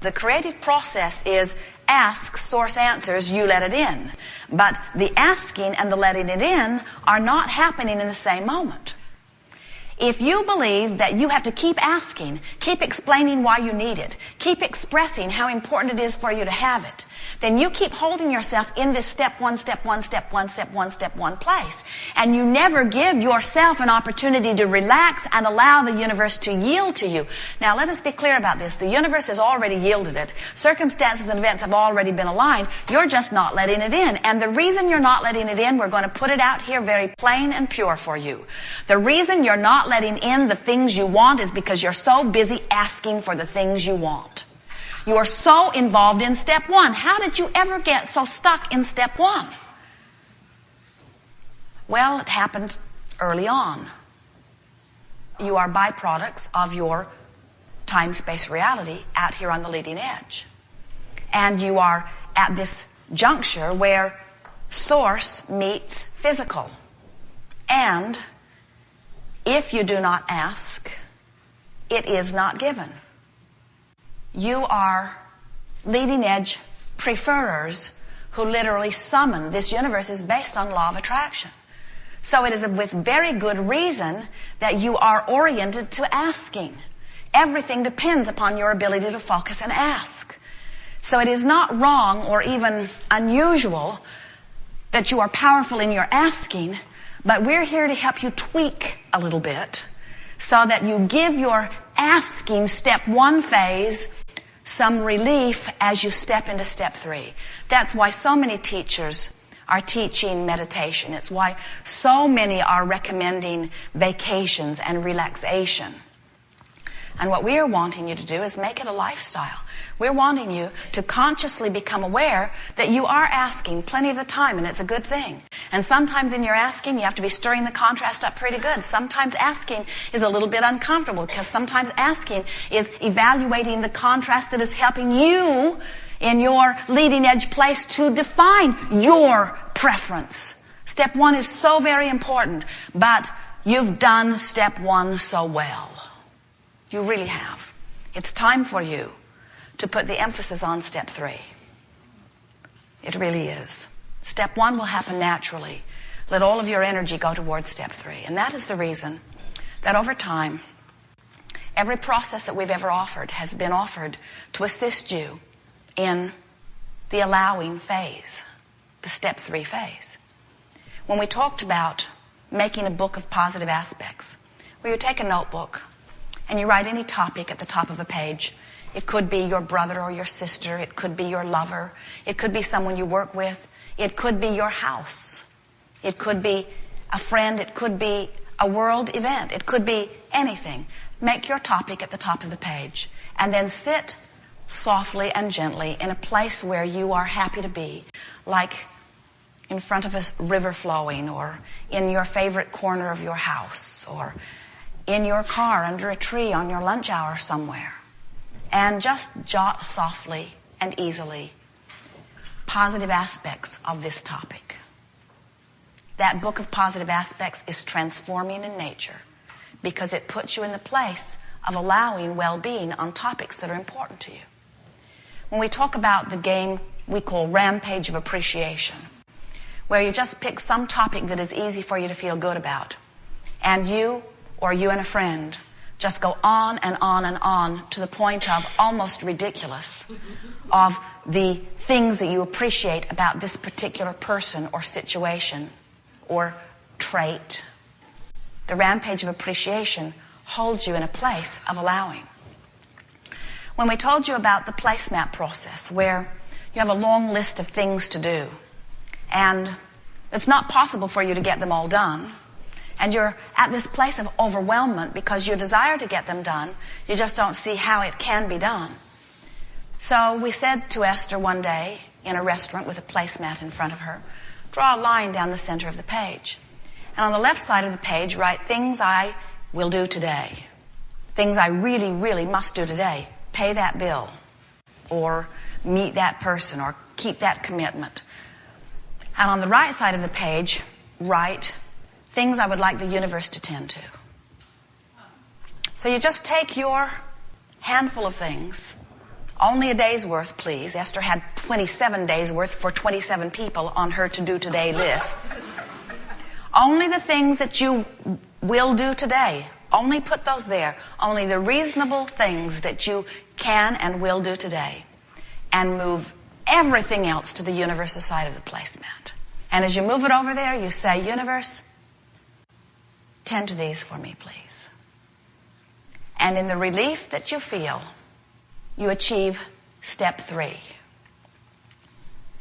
The creative process is ask, source answers, you let it in. But the asking and the letting it in are not happening in the same moment. If you believe that you have to keep asking, keep explaining why you need it, keep expressing how important it is for you to have it, then you keep holding yourself in this step one place. And you never give yourself an opportunity to relax and allow the universe to yield to you. Now, let us be clear about this. The universe has already yielded it. Circumstances and events have already been aligned. You're just not letting it in. And the reason you're not letting it in, we're going to put it out here very plain and pure for you. The reason you're not letting in the things you want is because you're so busy asking for the things you want. You are so involved in step one. How did you ever get so stuck in step one? Well, it happened early on. You are byproducts of your time-space reality out here on the leading edge. And you are at this juncture where source meets physical. And if you do not ask, it is not given. You are leading edge preferers who literally summon. This universe is based on law of attraction. So it is with very good reason that you are oriented to asking. Everything depends upon your ability to focus and ask. So it is not wrong or even unusual that you are powerful in your asking, but we're here to help you tweak a little bit so that you give your asking step one phase some relief as you step into step three. That's why so many teachers are teaching meditation. It's why so many are recommending vacations and relaxation. And what we are wanting you to do is make it a lifestyle. We're wanting you to consciously become aware that you are asking plenty of the time, and it's a good thing. And sometimes in your asking, you have to be stirring the contrast up pretty good. Sometimes asking is a little bit uncomfortable because sometimes asking is evaluating the contrast that is helping you in your leading edge place to define your preference. Step one is so very important, but you've done step one so well. You really have. It's time for you to put the emphasis on step three. It really is. Step one will happen naturally. Let all of your energy go towards step three. And that is the reason that over time, every process that we've ever offered has been offered to assist you in the allowing phase, the step three phase. When we talked about making a book of positive aspects, where you take a notebook and you write any topic at the top of a page. It could be your brother or your sister. It could be your lover. It could be someone you work with. It could be your house. It could be a friend. It could be a world event. It could be anything. Make your topic at the top of the page. And then sit softly and gently in a place where you are happy to be, like in front of a river flowing, or in your favorite corner of your house, or in your car under a tree on your lunch hour somewhere. And just jot softly and easily positive aspects of this topic. That book of positive aspects is transforming in nature because it puts you in the place of allowing well-being on topics that are important to you. When we talk about the game we call Rampage of Appreciation, where you just pick some topic that is easy for you to feel good about, and you or you and a friend just go on and on and on to the point of almost ridiculous of the things that you appreciate about this particular person or situation or trait. The rampage of appreciation holds you in a place of allowing. When we told you about the placemat process, where you have a long list of things to do, and it's not possible for you to get them all done, and you're at this place of overwhelmment because you desire to get them done, you just don't see how it can be done. So we said to Esther one day in a restaurant with a placemat in front of her, draw a line down the center of the page. And on the left side of the page, write things I will do today. Things I really, really must do today. Pay that bill, or meet that person, or keep that commitment. And on the right side of the page, write things I would like the universe to tend to. So you just take your handful of things, Only a day's worth, please. Esther had 27 days worth for 27 people on her to-do today list. Only the things that you will do today. Only put those there. Only the reasonable things that you can and will do today. And move everything else to the universe's side of the placemat. And as you move it over there, you say, universe, tend to these for me, please. And in the relief that you feel, you achieve step 3.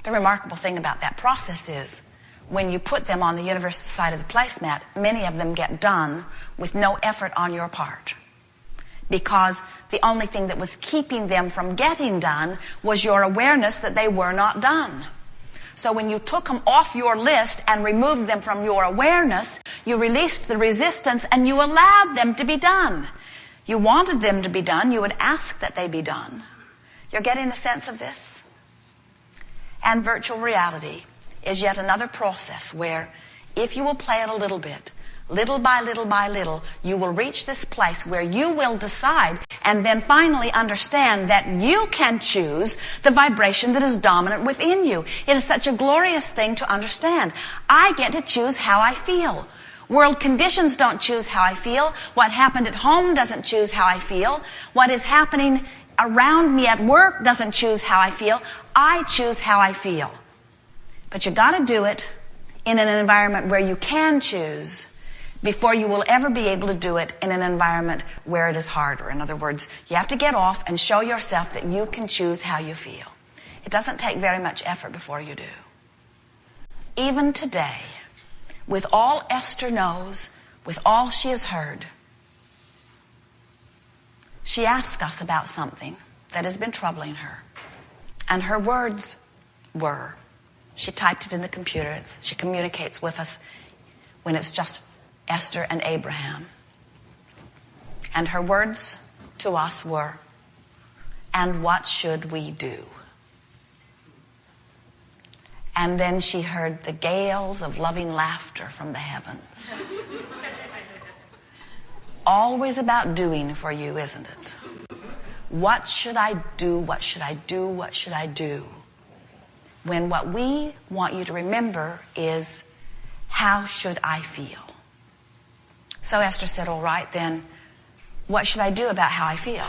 The remarkable thing about that process is when you put them on the universe's side of the placemat, many of them get done with no effort on your part. Because the only thing that was keeping them from getting done was your awareness that they were not done. So when you took them off your list and removed them from your awareness, you released the resistance and you allowed them to be done. You wanted them to be done. You would ask that they be done. You're getting the sense of this? And virtual reality is yet another process where if you will play it a little bit, little by little by little, you will reach this place where you will decide and then finally understand that you can choose the vibration that is dominant within you. It is such a glorious thing to understand. I get to choose how I feel. World conditions don't choose how I feel. What happened at home doesn't choose how I feel. What is happening around me at work doesn't choose how I feel. I choose how I feel. But you got to do it in an environment where you can choose before you will ever be able to do it in an environment where it is harder. In other words, you have to get off and show yourself that you can choose how you feel. It doesn't take very much effort before you do. Even today, with all Esther knows, with all she has heard, she asks us about something that has been troubling her. And her words were, she typed it in the computer, she communicates with us when it's just Esther and Abraham. And her words to us were, and what should we do? And then she heard the gales of loving laughter from the heavens. Always about doing for you, isn't it? What should I do? What should I do? What should I do? When what we want you to remember is, how should I feel? So Esther said, all right, then, what should I do about how I feel?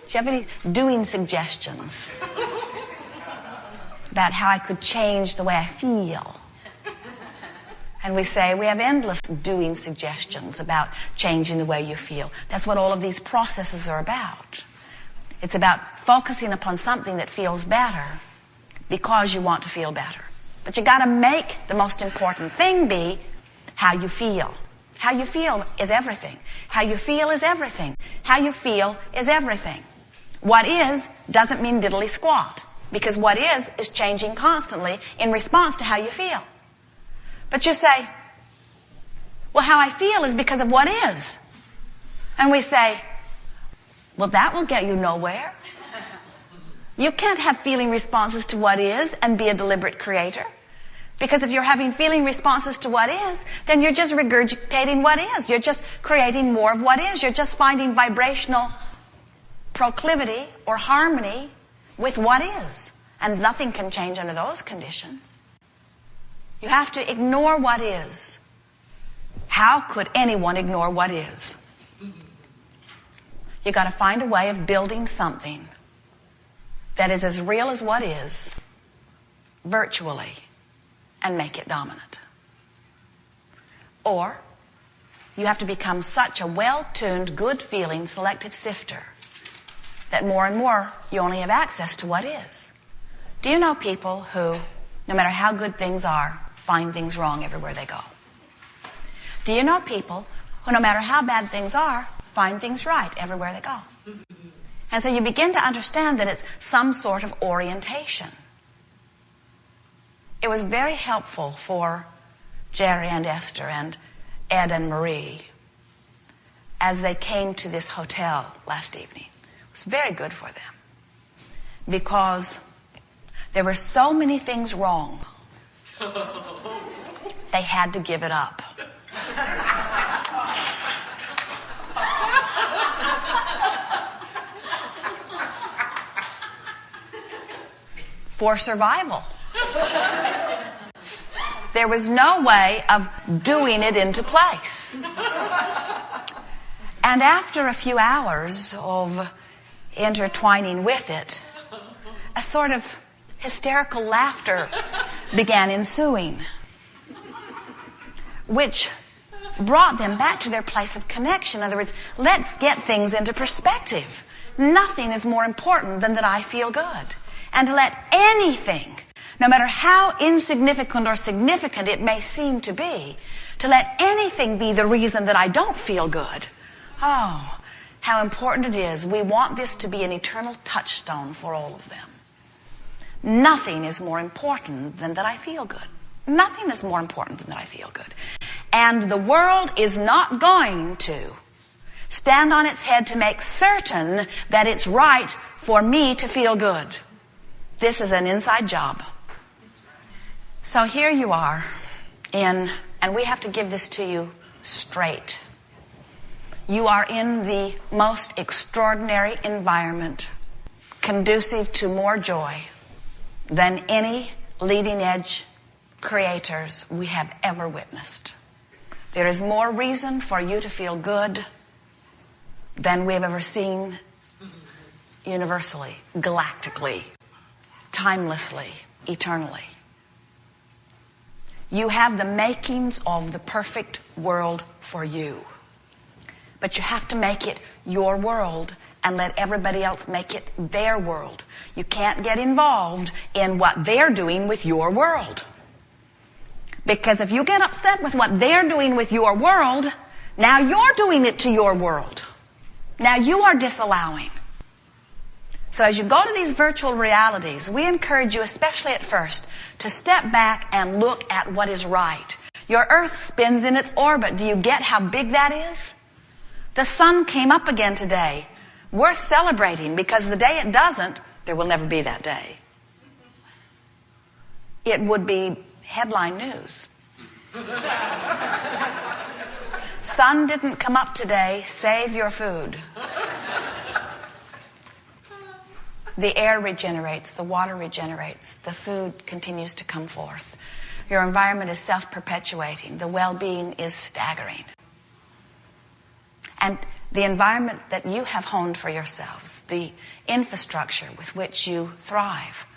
Do you have any doing suggestions about how I could change the way I feel? And we say, we have endless doing suggestions about changing the way you feel. That's what all of these processes are about. It's about focusing upon something that feels better because you want to feel better. But you got to make the most important thing be how you feel. How you feel is everything. How you feel is everything. How you feel is everything. What is doesn't mean diddly squat, because what is changing constantly in response to how you feel. But you say, well, how I feel is because of what is. And we say, well, that will get you nowhere. You can't have feeling responses to what is and be a deliberate creator. Because if you're having feeling responses to what is, then you're just regurgitating what is. You're just creating more of what is. You're just finding vibrational proclivity or harmony with what is. And nothing can change under those conditions. You have to ignore what is. How could anyone ignore what is? You got to find a way of building something that is as real as what is, virtually, and make it dominant. Or you have to become such a well-tuned, good-feeling, selective sifter that more and more you only have access to what is. Do you know people who, no matter how good things are, find things wrong everywhere they go? Do you know people who, no matter how bad things are, find things right everywhere they go? And so you begin to understand that it's some sort of orientation. It was very helpful for Jerry and Esther and Ed and Marie as they came to this hotel last evening. It was very good for them because there were so many things wrong. They had to give it up. for survival. There was no way of doing it into place. And after a few hours of intertwining with it, a sort of hysterical laughter began ensuing, which brought them back to their place of connection. In other words, let's get things into perspective. Nothing is more important than that I feel good. And to let anything, no matter how insignificant or significant it may seem to be, to let anything be the reason that I don't feel good. Oh, how important it is. We want this to be an eternal touchstone for all of them. Nothing is more important than that I feel good. Nothing is more important than that I feel good. And the world is not going to stand on its head to make certain that it's right for me to feel good. This is an inside job. So here you are and we have to give this to you straight. You are in the most extraordinary environment, conducive to more joy than any leading edge creators we have ever witnessed. There is more reason for you to feel good than we have ever seen universally, galactically, timelessly, eternally. You have the makings of the perfect world for you. But you have to make it your world and let everybody else make it their world. You can't get involved in what they're doing with your world. Because if you get upset with what they're doing with your world, now you're doing it to your world. Now you are disallowing. So as you go to these virtual realities, we encourage you, especially at first, to step back and look at what is right. Your Earth spins in its orbit. Do you get how big that is? The sun came up again today. Worth celebrating, because the day it doesn't, there will never be that day. It would be headline news. Sun didn't come up today, save your food. The air regenerates, the water regenerates, the food continues to come forth. Your environment is self-perpetuating. The well-being is staggering. And the environment that you have honed for yourselves, the infrastructure with which you thrive,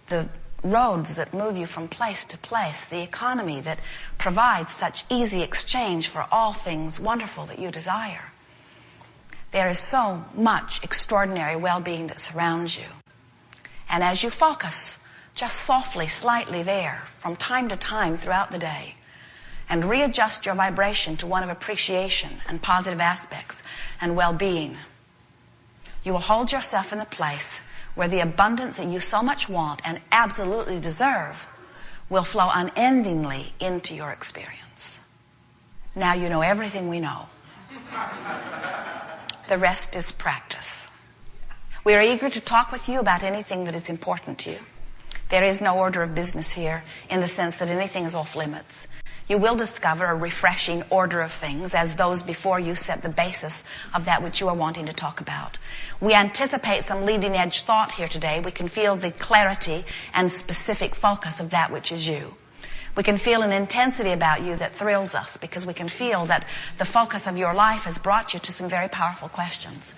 the roads that move you from place to place, the economy that provides such easy exchange for all things wonderful that you desire. There is so much extraordinary well-being that surrounds you. And as you focus just softly, slightly there, from time to time throughout the day, and readjust your vibration to one of appreciation and positive aspects and well-being, you will hold yourself in the place where the abundance that you so much want and absolutely deserve will flow unendingly into your experience. Now you know everything we know. The rest is practice. We are eager to talk with you about anything that is important to you. There is no order of business here in the sense that anything is off limits. You will discover a refreshing order of things as those before you set the basis of that which you are wanting to talk about. We anticipate some leading edge thought here today. We can feel the clarity and specific focus of that which is you. We can feel an intensity about you that thrills us because we can feel that the focus of your life has brought you to some very powerful questions,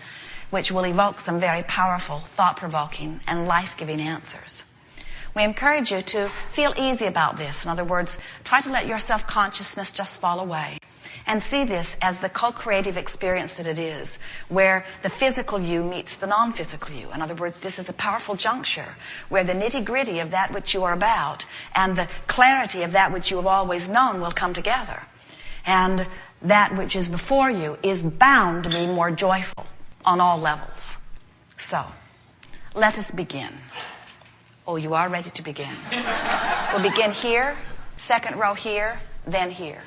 which will evoke some very powerful, thought-provoking, and life-giving answers. We encourage you to feel easy about this. In other words, try to let your self-consciousness just fall away and see this as the co-creative experience that it is, where the physical you meets the non-physical you. In other words, this is a powerful juncture where the nitty-gritty of that which you are about and the clarity of that which you have always known will come together. And that which is before you is bound to be more joyful on all levels. So, let us begin. Oh, you are ready to begin. We'll begin here, second row here, then here.